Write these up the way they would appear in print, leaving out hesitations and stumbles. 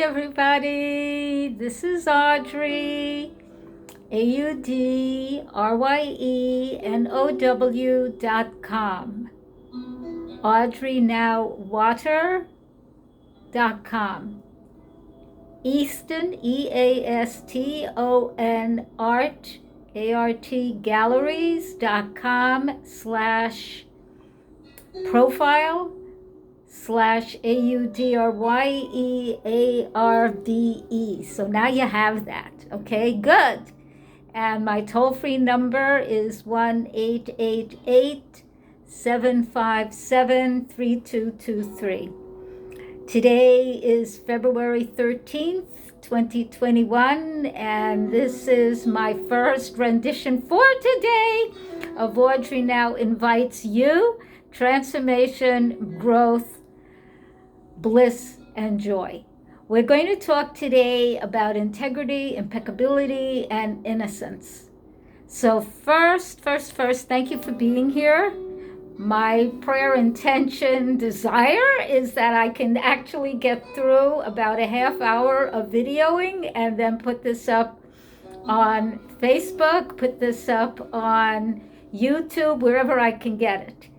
everybody. This is Audrye, AudryeNow.com. AudryeNowWater.com. Easton, EASTON Art, ART Galleries.com/AUDRYEARDE. So now you have that. Okay, good. And my toll-free number is 1-888-757-3223. Today is February 13th, 2021, and this is my first rendition for today of Audrye Now Invites You, Transformation, Growth, Bliss, and Joy. We're going to talk today about integrity, impeccability, and innocence. So first, thank you for being here. My prayer, intention, desire is that I can actually get through about a half hour of videoing and then put this up on Facebook, put this up on YouTube, wherever I can get it.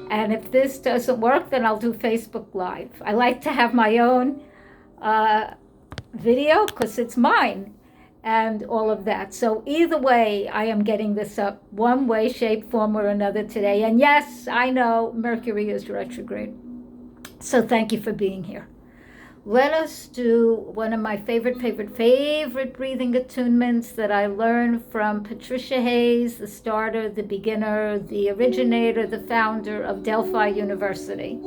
And if this doesn't work, then I'll do Facebook Live. I like to have my own video because it's mine and all of that. So either way, I am getting this up one way, shape, form, or another today. And yes, I know Mercury is retrograde. So thank you for being here. Let us do one of my favorite breathing attunements that I learned from Patricia Hayes, the starter, the beginner, the originator, the founder of Delphi University.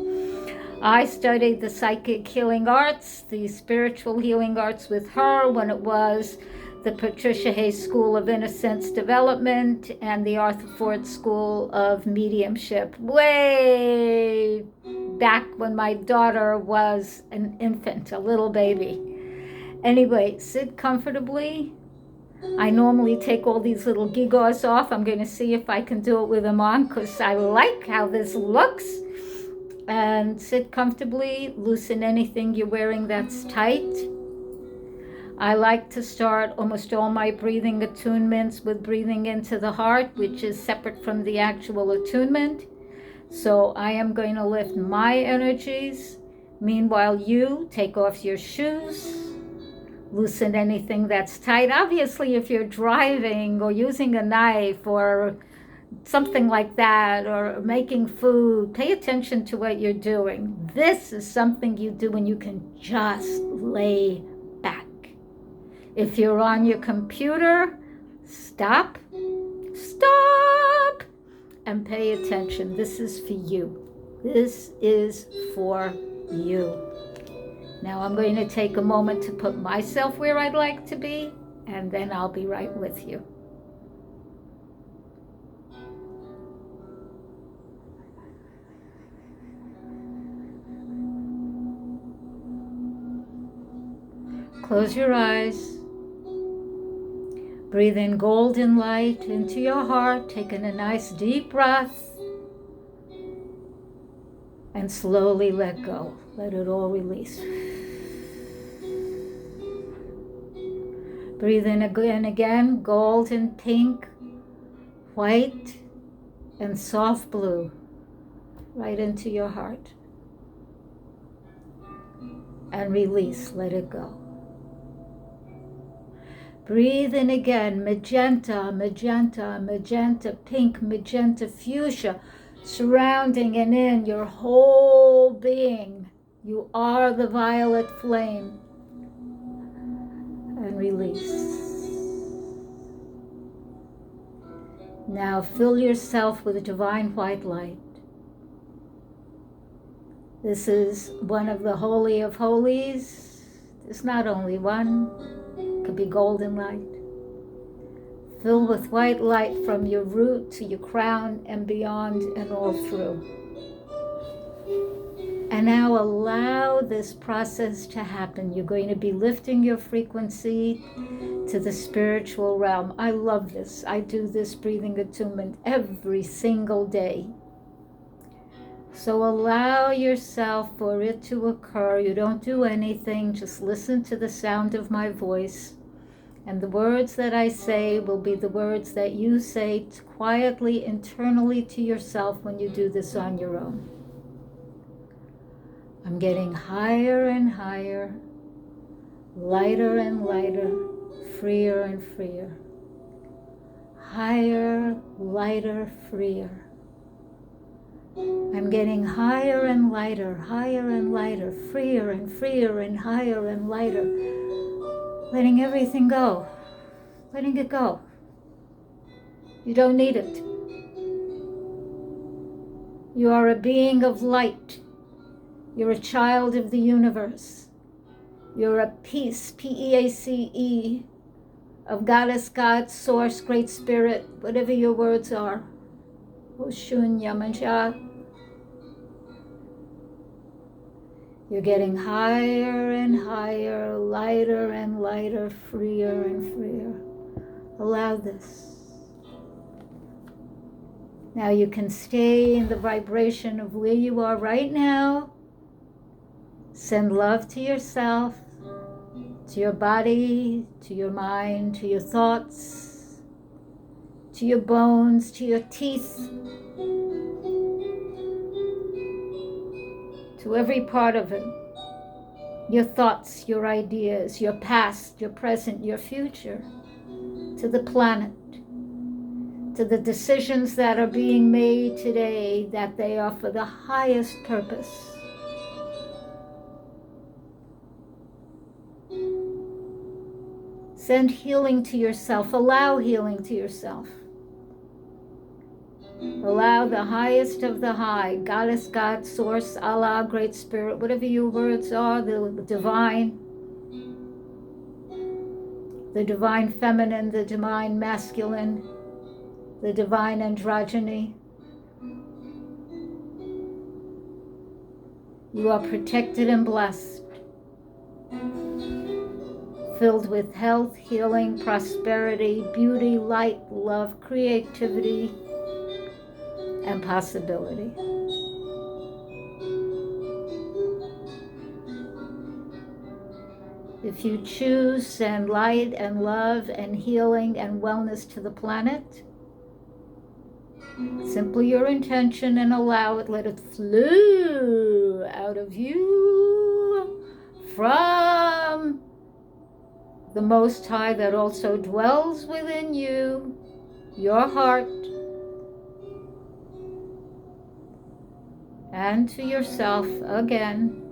I studied the psychic healing arts, the spiritual healing arts with her when it was the Patricia Hayes School of Innocence Development and the Arthur Ford School of Mediumship, way back when my daughter was an infant, a little baby. Anyway, sit comfortably. I normally take all these little gewgaws off. I'm going to see if I can do it with them on because I like how this looks. And sit comfortably, loosen anything you're wearing that's tight. I like to start almost all my breathing attunements with breathing into the heart, which is separate from the actual attunement. So I am going to lift my energies. Meanwhile, you take off your shoes, loosen anything that's tight. Obviously, if you're driving or using a knife or something like that, or making food, pay attention to what you're doing. This is something you do when you can just lay back. If you're on your computer, stop, and pay attention. This is for you. This is for you. Now I'm going to take a moment to put myself where I'd like to be, and then I'll be right with you. Close your eyes. Breathe in golden light into your heart, taking a nice deep breath. And slowly let go. Let it all release. Breathe in again, golden pink, white, and soft blue. Right into your heart. And release, let it go. Breathe in again, magenta, pink, magenta, fuchsia, surrounding and in your whole being. You are the violet flame. And release. Now fill yourself with divine white light. This is one of the Holy of Holies. There's not only one. It could be golden light. Filled with white light from your root to your crown and beyond and all through. And now allow this process to happen. You're going to be lifting your frequency to the spiritual realm. I love this. I do this breathing attunement every single day. So allow yourself for it to occur. You don't do anything, just listen to the sound of my voice. And the words that I say will be the words that you say quietly, internally to yourself when you do this on your own. I'm getting higher and higher, lighter and lighter, freer and freer. Higher, lighter, freer. I'm getting higher and lighter, freer and freer, and higher and lighter. Letting everything go, letting it go. You don't need it. You are a being of light. You're a child of the universe. You're a piece, P-E-A-C-E, of Goddess, God, Source, Great Spirit, whatever your words are. Oshun Yamanja. You're getting higher and higher, lighter and lighter, freer and freer. Allow this. Now you can stay in the vibration of where you are right now. Send love to yourself, to your body, to your mind, to your thoughts, to your bones, to your teeth, to every part of it. Your thoughts, your ideas, your past, your present, your future, to the planet, to the decisions that are being made today, that they are for the highest purpose. Send healing to yourself. Allow healing to yourself. Allow the highest of the high, Goddess, God, Source, Allah, Great Spirit, whatever your words are, the divine feminine, the divine masculine, the divine androgyny. You are protected and blessed, filled with health, healing, prosperity, beauty, light, love, creativity, and possibility. If you choose, send light and love and healing and wellness to the planet. Simply your intention and allow it. Let it flow out of you from the Most High that also dwells within you, your heart, and to yourself again.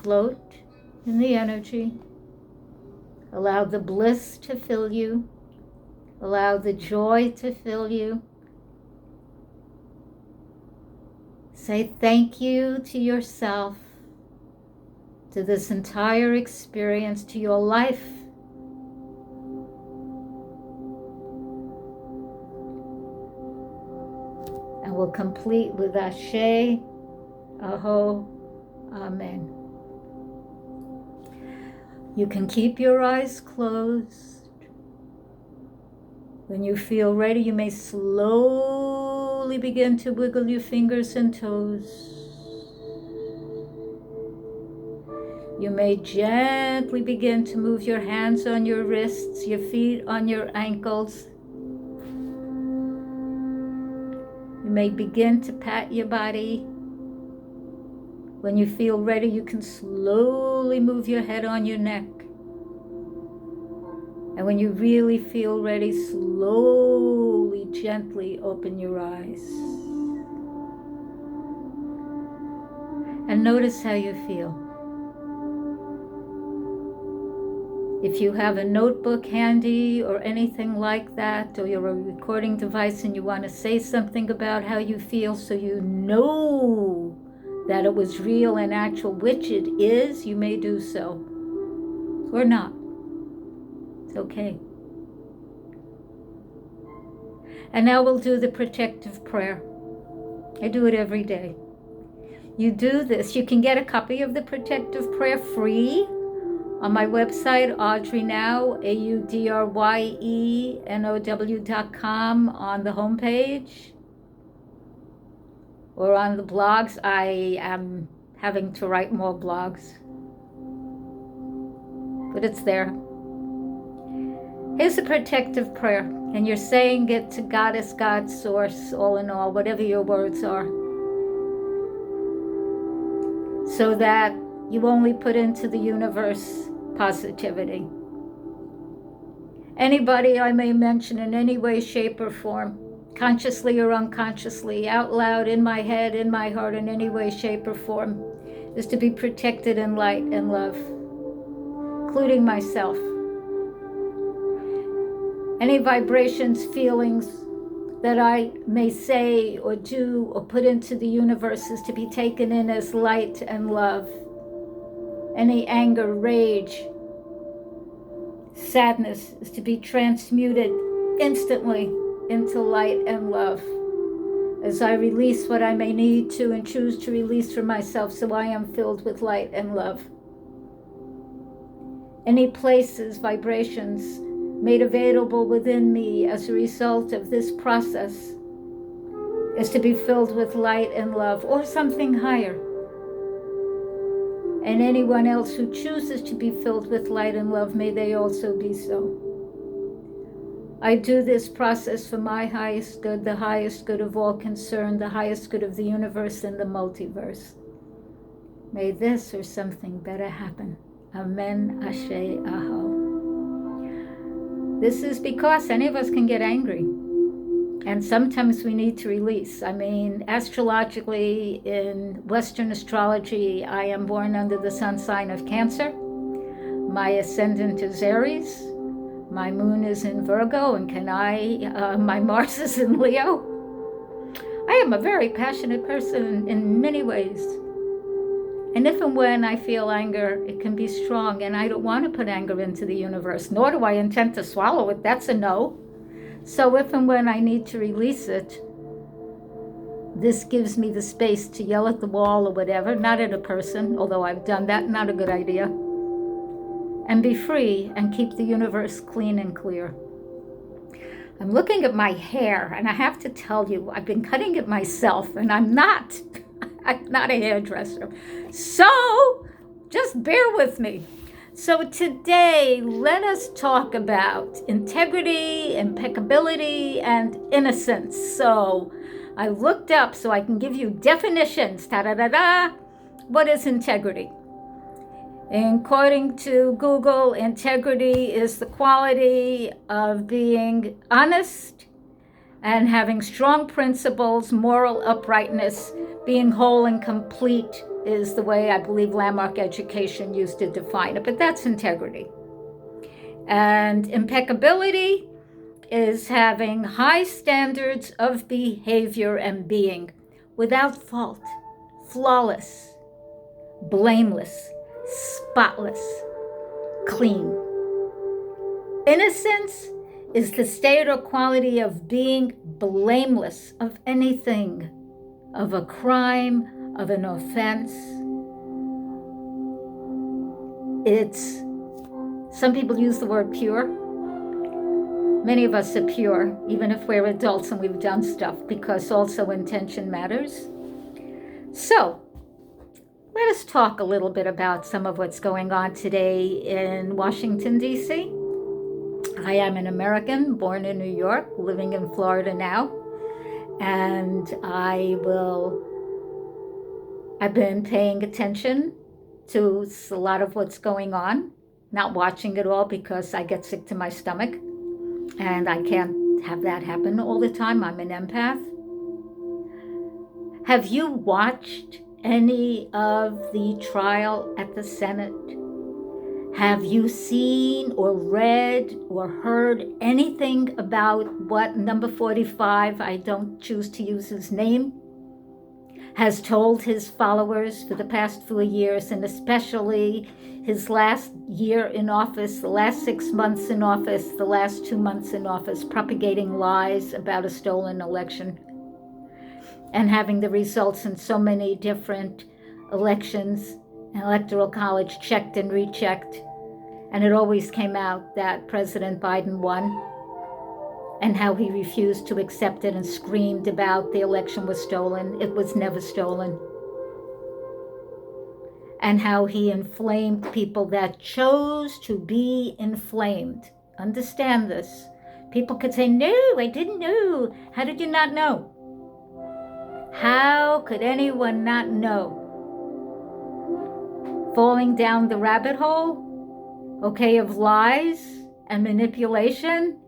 Float in the energy. Allow the bliss to fill you. Allow the joy to fill you. Say thank you to yourself, to this entire experience, to your life. And we'll complete with Ashe, Aho, Amen. You can keep your eyes closed. When you feel ready, you may slowly begin to wiggle your fingers and toes. You may gently begin to move your hands on your wrists, your feet on your ankles. You may begin to pat your body. When you feel ready, you can slowly move your head on your neck. And when you really feel ready, slowly, gently open your eyes. And notice how you feel. If you have a notebook handy or anything like that, or you're a recording device and you want to say something about how you feel so you know that it was real and actual, which it is, you may do so. Or not. It's okay. And now we'll do the protective prayer. I do it every day. You do this. You can get a copy of the protective prayer free On my website, AudryeNow, AudryeNow.com, on the homepage or on the blogs. I am having to write more blogs, but it's there. Here's a protective prayer, and you're saying it to Goddess, God, Source, all in all, whatever your words are, so that you only put into the universe positivity. Anybody I may mention in any way, shape, or form, consciously or unconsciously, out loud, in my head, in my heart, in any way, shape, or form, is to be protected in light and love, including myself. Any vibrations, feelings that I may say or do or put into the universe is to be taken in as light and love. Any anger, rage, sadness is to be transmuted instantly into light and love, as I release what I may need to and choose to release for myself, so I am filled with light and love. Any places, vibrations made available within me as a result of this process is to be filled with light and love, or something higher. And anyone else who chooses to be filled with light and love, may they also be so. I do this process for my highest good, the highest good of all concerned, the highest good of the universe and the multiverse. May this or something better happen. Amen, Ashe, Aho. This is because any of us can get angry. And sometimes we need to release. I mean, astrologically, in Western astrology, I am born under the sun sign of Cancer. My ascendant is Aries. My moon is in Virgo, and my Mars is in Leo. I am a very passionate person in many ways. And if and when I feel anger, it can be strong, and I don't want to put anger into the universe, nor do I intend to swallow it. That's a no. So if and when I need to release it, this gives me the space to yell at the wall or whatever, not at a person, although I've done that, not a good idea, and be free and keep the universe clean and clear. I'm looking at my hair, and I have to tell you, I've been cutting it myself, and I'm not a hairdresser. So just bear with me. So today, let us talk about integrity, impeccability, and innocence. So I looked up so I can give you definitions. Ta-da-da-da. What is integrity? According to Google, integrity is the quality of being honest and having strong principles, moral uprightness, being whole and complete is the way I believe landmark education used to define it, but that's integrity. And impeccability is having high standards of behavior and being without fault, flawless, blameless, spotless, clean. Innocence is the state or quality of being blameless of anything, of a crime, of an offense. Some people use the word pure. Many of us are pure, even if we're adults and we've done stuff, because also intention matters. So, let us talk a little bit about some of what's going on today in Washington, D.C. I am an American, born in New York, living in Florida now, and I've been paying attention to a lot of what's going on, not watching it all because I get sick to my stomach, and I can't have that happen all the time. I'm an empath. Have you watched any of the trial at the Senate? Have you seen or read or heard anything about what number 45, I don't choose to use his name, has told his followers for the past 4 years, and especially his last year in office, the last 6 months in office, the last 2 months in office, propagating lies about a stolen election and having the results in so many different elections, electoral college checked and rechecked, And it always came out that President Biden won, and how he refused to accept it and screamed about the election was stolen. It was never stolen. And how he inflamed people that chose to be inflamed. Understand this. People could say, no, I didn't know. How did you not know? How could anyone not know? Falling down the rabbit hole, okay, of lies and manipulation.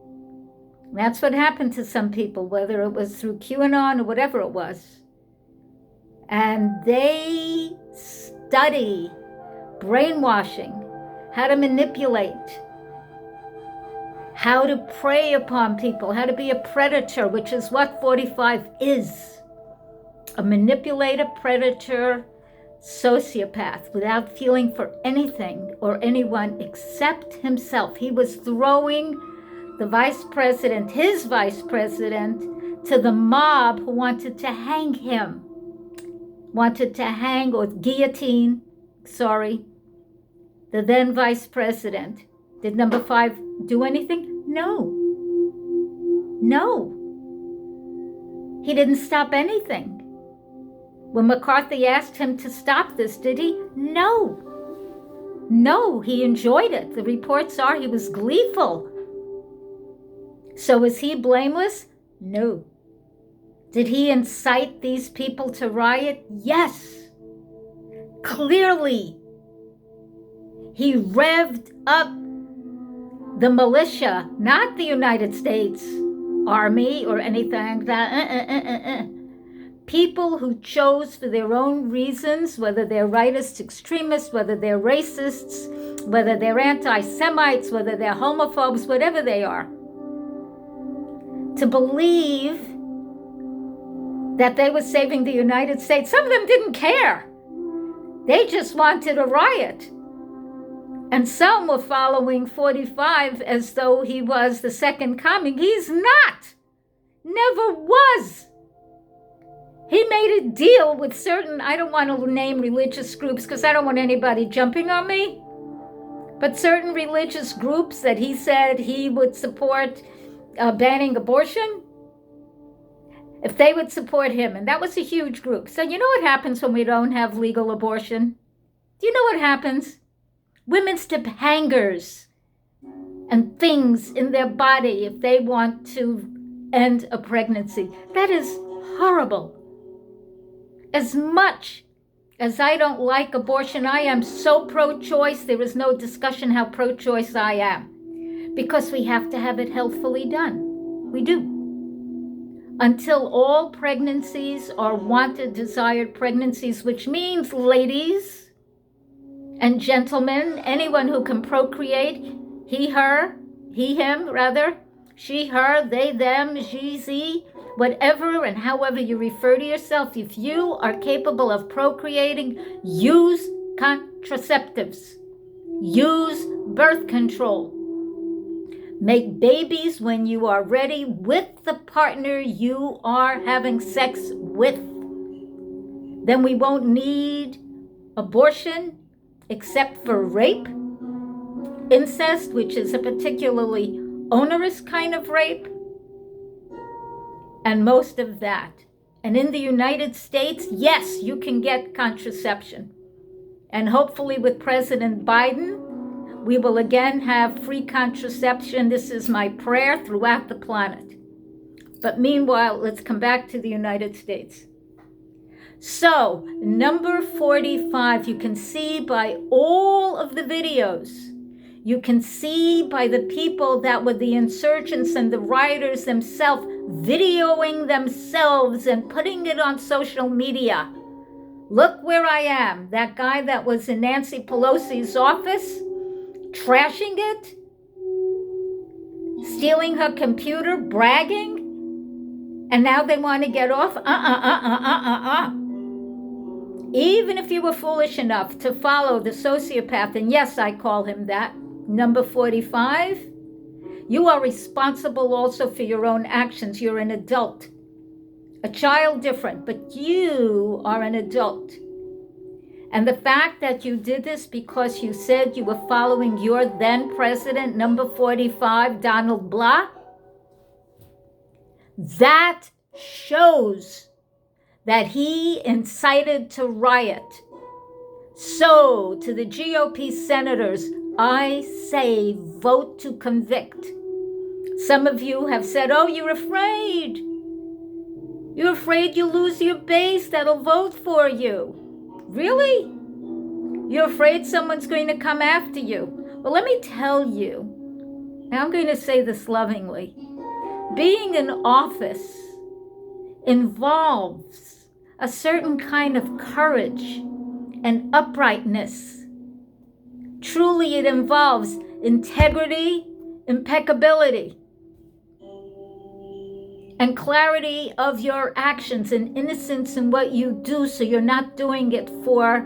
That's what happened to some people, whether it was through QAnon or whatever it was. And they study brainwashing, how to manipulate, how to prey upon people, how to be a predator, which is what 45 is. A manipulator, predator, sociopath, without feeling for anything or anyone except himself. He was throwing the vice president, his vice president, to the mob who wanted to hang him. Wanted to hang or guillotine, the then vice president. Did number 5 do anything? No. He didn't stop anything. When McCarthy asked him to stop this, did he? No, he enjoyed it. The reports are he was gleeful. So is he blameless? No. Did he incite these people to riot? Yes. Clearly. He revved up the militia, not the United States Army or anything like that. People who chose for their own reasons, whether they're rightist extremists, whether they're racists, whether they're anti-Semites, whether they're homophobes, whatever they are, to believe that they were saving the United States. Some of them didn't care. They just wanted a riot. And some were following 45 as though he was the second coming. He's not. Never was. He made a deal with certain, I don't want to name religious groups because I don't want anybody jumping on me, but certain religious groups that he said he would support banning abortion, if they would support him, and that was a huge group. So you know what happens when we don't have legal abortion? Do you know what happens? Women stick hangers and things in their body if they want to end a pregnancy. That is horrible. As much as I don't like abortion, I am so pro-choice. There is no discussion how pro-choice I am, because we have to have it healthfully done. We do. Until all pregnancies are wanted, desired pregnancies, which means, ladies and gentlemen, anyone who can procreate, he, her, he, him, rather, she, her, they, them, she, ze, whatever and however you refer to yourself, if you are capable of procreating, use contraceptives. Use birth control. Make babies when you are ready with the partner you are having sex with. Then we won't need abortion except for rape, incest, which is a particularly onerous kind of rape, and most of that. And in the United States, yes, you can get contraception. And hopefully with President Biden, we will again have free contraception. This is my prayer throughout the planet. But meanwhile, let's come back to the United States. So, number 45, you can see by all of the videos, you can see by the people that were the insurgents and the rioters themselves, videoing themselves and putting it on social media. Look where I am. That guy that was in Nancy Pelosi's office, trashing it, stealing her computer, bragging, and now they want to get off? Even if you were foolish enough to follow the sociopath, and yes, I call him that, number 45, you are responsible also for your own actions. You're an adult. A child different, but you are an adult. And the fact that you did this because you said you were following your then president, number 45, Donald Blah, that shows that he incited to riot. So, to the GOP senators, I say vote to convict. Some of you have said, oh, you're afraid. You're afraid you lose your base that'll vote for you. Really? You're afraid someone's going to come after you. Well, let me tell you, and I'm going to say this lovingly, being in office involves a certain kind of courage and uprightness. Truly, it involves integrity, impeccability, and clarity of your actions and innocence in what you do, so you're not doing it for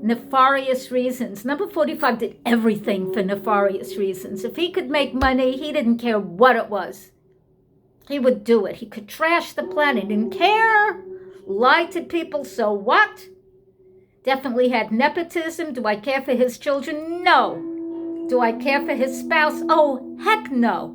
nefarious reasons. Number 45 did everything for nefarious reasons. If he could make money, he didn't care what it was. He would do it. He could trash the planet, didn't care, lie to people, so what? Definitely had nepotism. Do I care for his children? No. Do I care for his spouse? Oh, heck no.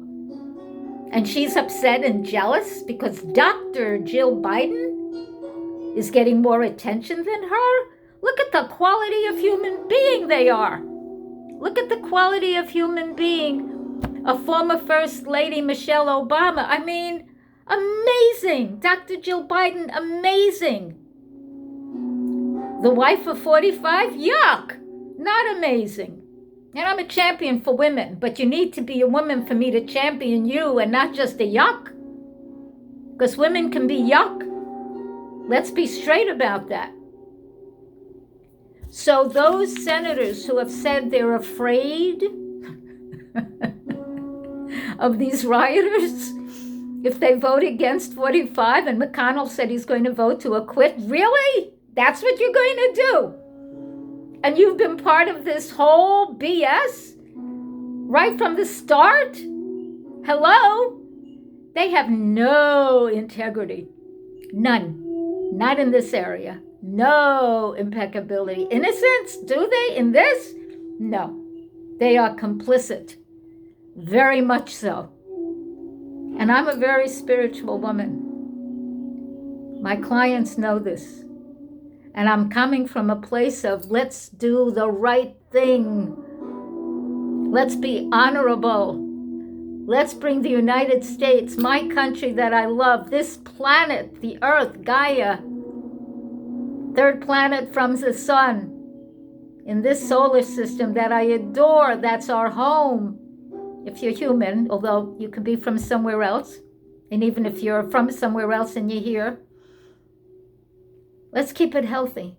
And she's upset and jealous because Dr. Jill Biden is getting more attention than her? Look at the quality of human being they are. Look at the quality of human being. A former First Lady, Michelle Obama. I mean, amazing. Dr. Jill Biden, amazing. The wife of 45? Yuck. Not amazing. And I'm a champion for women, but you need to be a woman for me to champion you and not just a yuck. Because women can be yuck. Let's be straight about that. So those senators who have said they're afraid of these rioters, if they vote against 45, and McConnell said he's going to vote to acquit, really? That's what you're going to do? And you've been part of this whole BS right from the start? Hello? They have no integrity. None. Not in this area. No impeccability. Innocence? Do they in this? No. They are complicit. Very much so. And I'm a very spiritual woman. My clients know this. And I'm coming from a place of let's do the right thing. Let's be honorable. Let's bring the United States, my country that I love, this planet, the Earth, Gaia, third planet from the sun, in this solar system that I adore, that's our home. If you're human, although you could be from somewhere else, and even if you're from somewhere else and you're here, let's keep it healthy.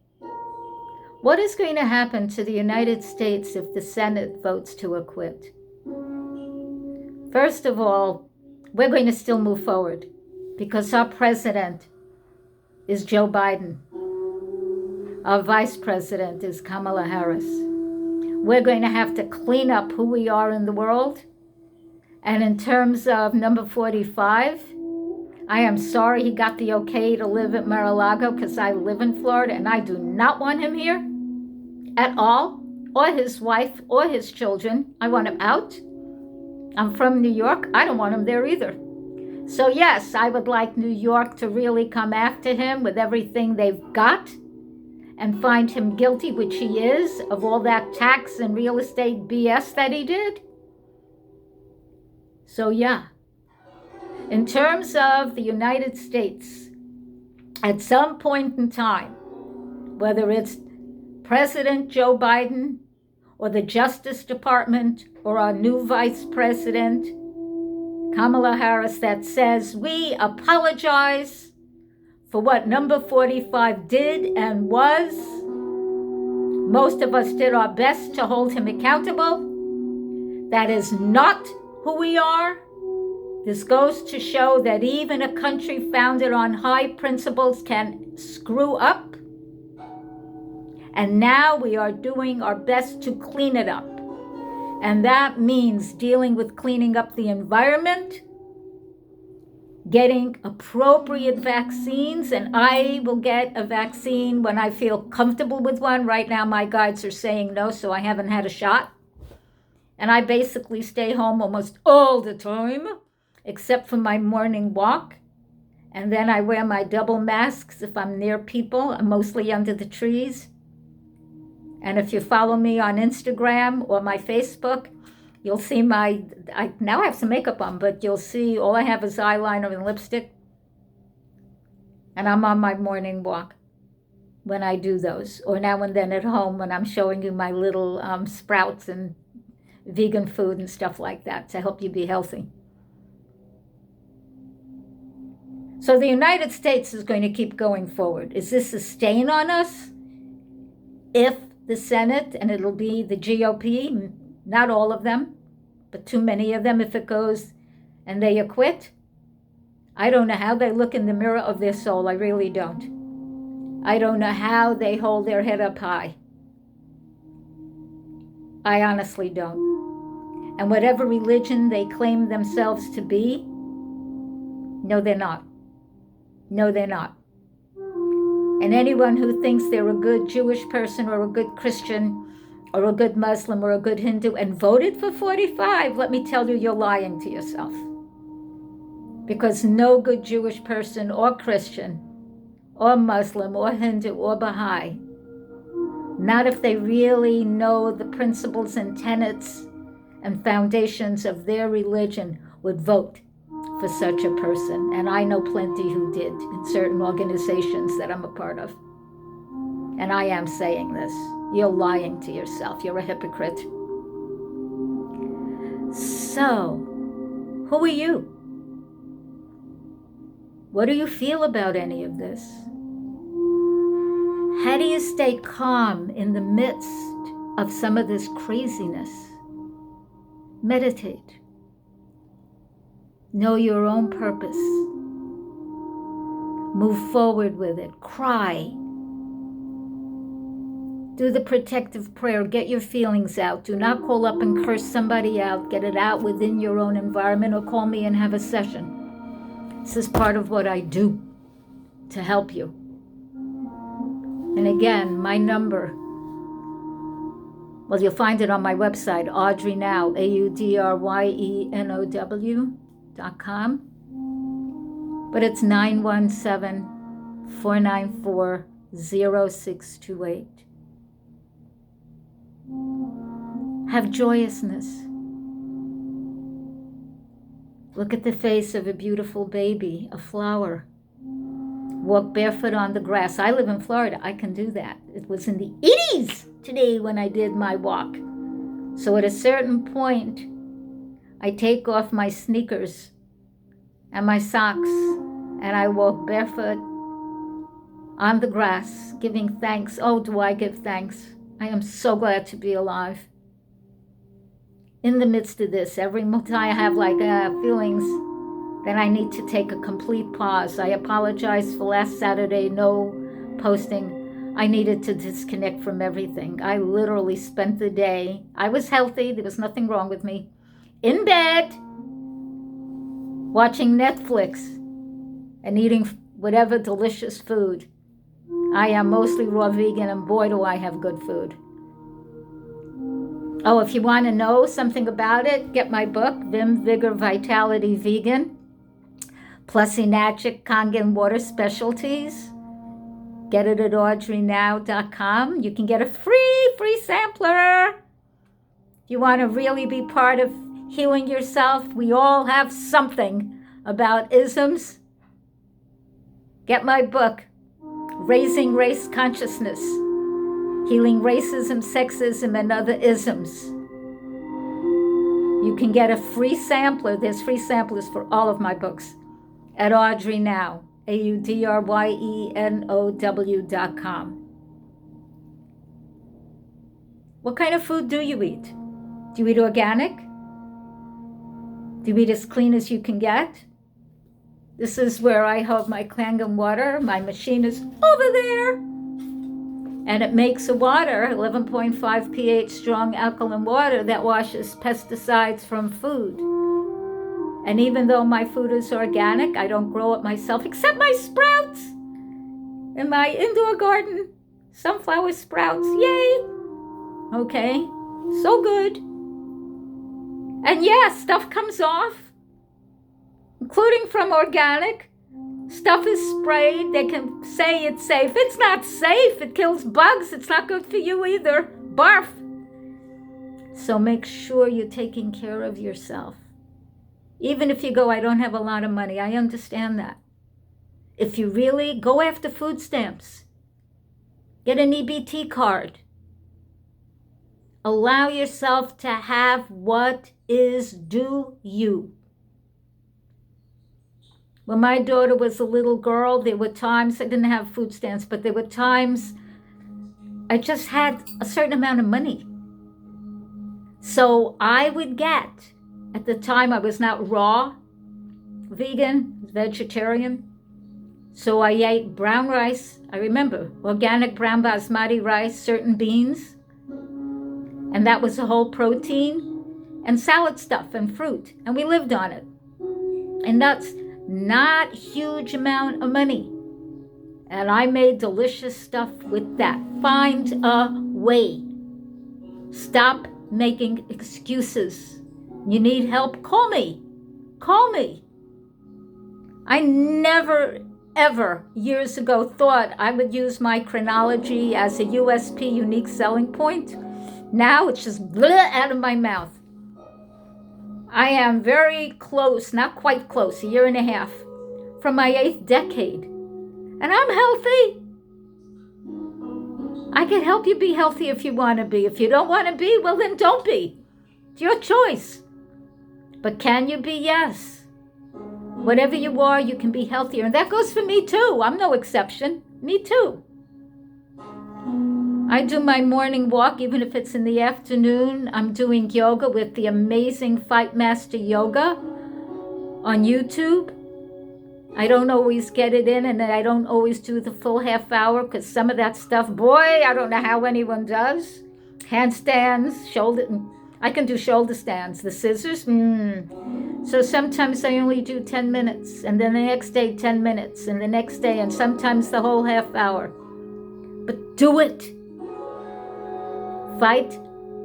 What is going to happen to the United States if the Senate votes to acquit? First of all, we're going to still move forward because our president is Joe Biden. Our vice president is Kamala Harris. We're going to have to clean up who we are in the world. And in terms of number 45, I am sorry he got the okay to live at Mar-a-Lago because I live in Florida and I do not want him here at all, or his wife or his children. I want him out. I'm from New York. I don't want him there either. So yes, I would like New York to really come after him with everything they've got and find him guilty, which he is, of all that tax and real estate BS that he did. So yeah. In terms of the United States, at some point in time, whether it's President Joe Biden or the Justice Department or our new Vice President, Kamala Harris, that says we apologize for what number 45 did and was. Most of us did our best to hold him accountable. That is not who we are. This goes to show that even a country founded on high principles can screw up. And now we are doing our best to clean it up. And that means dealing with cleaning up the environment, getting appropriate vaccines, and I will get a vaccine when I feel comfortable with one. Right now, my guides are saying no, so I haven't had a shot. And I basically stay home almost all the time, except for my morning walk. And then I wear my double masks if I'm near people. I'm mostly under the trees. And if you follow me on Instagram or my Facebook, you'll see I now have some makeup on, but you'll see all I have is eyeliner and lipstick. And I'm on my morning walk when I do those. Or now and then at home when I'm showing you my little sprouts and vegan food and stuff like that to help you be healthy. So the United States is going to keep going forward. Is this a stain on us? If the Senate, and it'll be the GOP, not all of them, but too many of them, if it goes and they acquit, I don't know how they look in the mirror of their soul. I really don't. I don't know how they hold their head up high. I honestly don't. And whatever religion they claim themselves to be, no, they're not. No, they're not. And anyone who thinks they're a good Jewish person or a good Christian or a good Muslim or a good Hindu and voted for 45, let me tell you, you're lying to yourself. Because no good Jewish person or Christian or Muslim or Hindu or Baha'i, not if they really know the principles and tenets and foundations of their religion, would vote for such a person. And I know plenty who did in certain organizations that I'm a part of. And I am saying this. You're lying to yourself. You're a hypocrite. So, who are you? What do you feel about any of this? How do you stay calm in the midst of some of this craziness? Meditate. Know your own purpose. Move forward with it. Cry. Do the protective prayer. Get your feelings out. Do not call up and curse somebody out. Get it out within your own environment, or call me and have a session. This is part of what I do to help you. And again, my number, well, you'll find it on my website, AudryeNow, AudryeNow.com. But it's 917-494-0628. Have joyousness. Look at the face of a beautiful baby, a flower. Walk barefoot on the grass. I live in Florida. I can do that. It was in the 80s today when I did my walk. So at a certain point, I take off my sneakers and my socks, and I walk barefoot on the grass, giving thanks. Oh, do I give thanks? I am so glad to be alive. In the midst of this, every time I have feelings, then I need to take a complete pause. I apologize for last Saturday, no posting. I needed to disconnect from everything. I literally spent the day, I was healthy, there was nothing wrong with me, in bed, watching Netflix and eating whatever delicious food. I am mostly raw vegan, and boy, do I have good food. Oh, if you want to know something about it, get my book, Vim, Vigor, Vitality, Vegan, plus Enagic, Kangen Water Specialties. Get it at AudryeNow.com. You can get a free sampler. If you want to really be part of healing yourself, we all have something about isms. Get my book, Raising Race Consciousness, Healing Racism, Sexism, and Other Isms. You can get a free sampler. There's free samplers for all of my books at AudryeNow, AudryeNow.com. What kind of food do you eat? Do you eat organic? Do you eat as clean as you can get? This is where I hold my Kangen water. My machine is over there. And it makes a water, 11.5 pH strong alkaline water that washes pesticides from food. And even though my food is organic, I don't grow it myself, except my sprouts in my indoor garden. Sunflower sprouts, yay! Okay, so good. And yeah, stuff comes off, including from organic. Stuff is sprayed. They can say it's safe. It's not safe. It kills bugs. It's not good for you either. Barf. So make sure you're taking care of yourself. Even if you go, I don't have a lot of money. I understand that. If you really go after food stamps, get an EBT card. Allow yourself to have what is due you. When my daughter was a little girl, there were times, I didn't have food stamps, but there were times I just had a certain amount of money. So I would get, at the time I was not raw, vegan, vegetarian. So I ate brown rice. I remember organic brown basmati rice, certain beans. And that was the whole protein, and salad stuff and fruit. And we lived on it. And nuts. Not huge amount of money. And I made delicious stuff with that. Find a way. Stop making excuses. You need help? Call me. Call me. I never, ever, years ago, thought I would use my chronology as a USP, unique selling point. Now it's just out of my mouth. I am very close, not quite close, a year and a half, from my 8th decade. And I'm healthy. I can help you be healthy if you want to be. If you don't want to be, well, then don't be. It's your choice. But can you be? Yes. Whatever you are, you can be healthier. And that goes for me too. I'm no exception. Me too. I do my morning walk, even if it's in the afternoon. I'm doing yoga with the amazing Fight Master Yoga on YouTube. I don't always get it in, and I don't always do the full half hour, because some of that stuff, boy, I don't know how anyone does. Handstands, shoulder, I can do shoulder stands. The scissors, So sometimes I only do 10 minutes, and then the next day 10 minutes, and the next day, and sometimes the whole half hour. But do it. Fight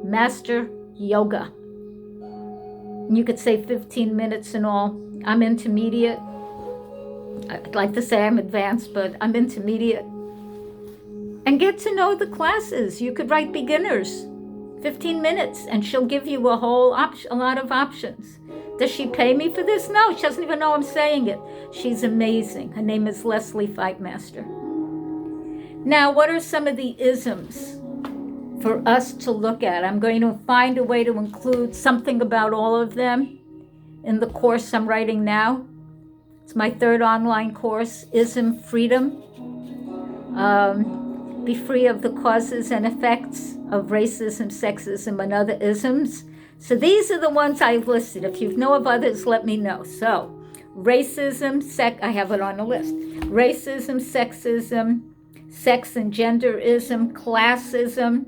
Master Yoga. You could say 15 minutes in all. I'm intermediate. I'd like to say I'm advanced, but I'm intermediate. And get to know the classes. You could write beginners. 15 minutes, and she'll give you a lot of options. Does she pay me for this? No, she doesn't even know I'm saying it. She's amazing. Her name is Leslie Fightmaster. Now, what are some of the isms for us to look at? I'm going to find a way to include something about all of them in the course I'm writing now. It's my 3rd online course, Ism Freedom. Be free of the causes and effects of racism, sexism, and other isms. So these are the ones I've listed. If you know of others, let me know. So racism, I have it on the list. Racism, sexism, sex and genderism, classism,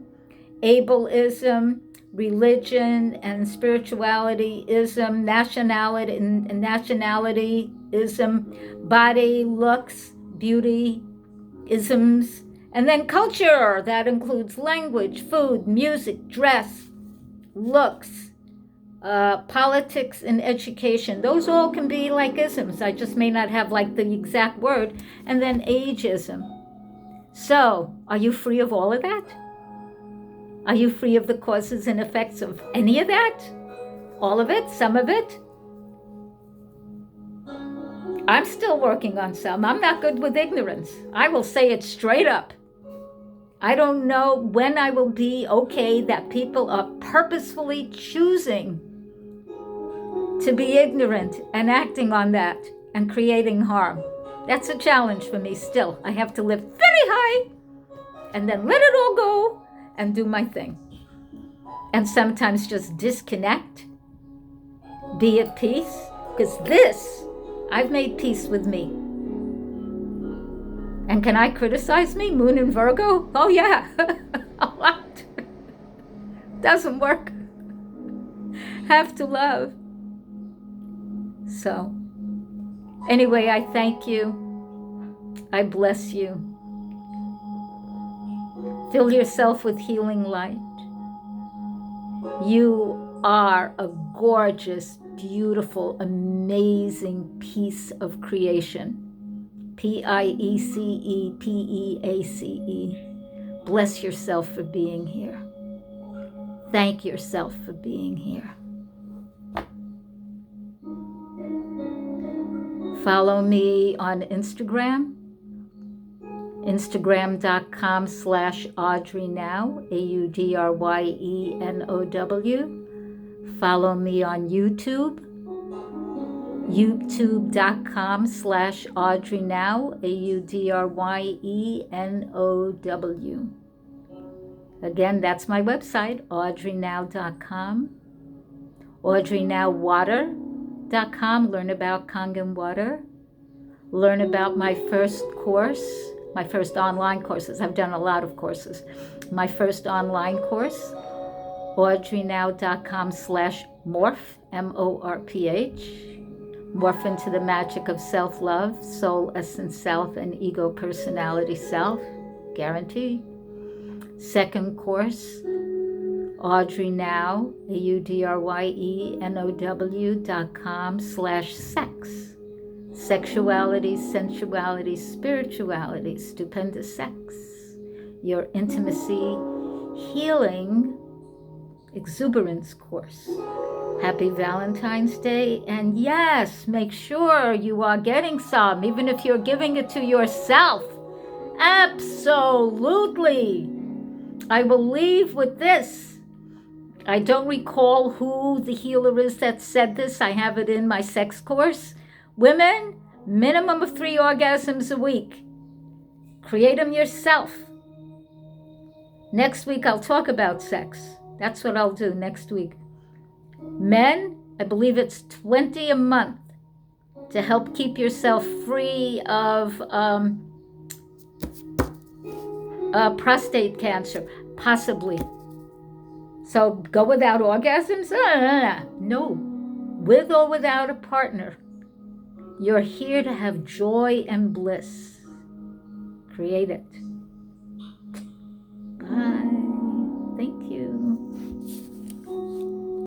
ableism, religion and spirituality-ism, nationality and nationality-ism, body, looks, beauty-isms, and then culture. That includes language, food, music, dress, looks, politics, and education. Those all can be like isms. I just may not have like the exact word. And then ageism. So, are you free of all of that? Are you free of the causes and effects of any of that? All of it? Some of it? I'm still working on some. I'm not good with ignorance. I will say it straight up. I don't know when I will be okay that people are purposefully choosing to be ignorant and acting on that and creating harm. That's a challenge for me still. I have to lift very high and then let it all go and do my thing. And sometimes just disconnect, be at peace, because I've made peace with me. And can I criticize me? Moon in Virgo? Oh yeah, a lot. Doesn't work. Have to love. So, anyway, I thank you. I bless you. Fill yourself with healing light. You are a gorgeous, beautiful, amazing piece of creation. Piecepeace. Bless yourself for being here. Thank yourself for being here. Follow me on Instagram, instagram.com/AudryeNow, AudryeNow. Follow me on YouTube, youtube.com/AudryeNow, AudryeNow. Again, that's my website, AudryeNow.com. AudryeNowWater.com, learn about Kangen water. Learn about my first course, my first online courses. I've done a lot of courses. My first online course, AudryeNow.com/morph, MORPH. Morph into the magic of self-love, soul, essence, self, and ego, personality, self. Guarantee. Second course, AudryeNow, AudryeNow.com/sex. Sexuality, sensuality, spirituality, stupendous sex. Your intimacy, healing, exuberance course. Happy Valentine's Day. And yes, make sure you are getting some, even if you're giving it to yourself. Absolutely. I will leave with this. I don't recall who the healer is that said this. I have it in my sex course. Women, minimum of 3 orgasms a week. Create them yourself. Next week, I'll talk about sex. That's what I'll do next week. Men, I believe it's 20 a month to help keep yourself free of prostate cancer, possibly. So go without orgasms? No. With or without a partner. You're here to have joy and bliss. Create it.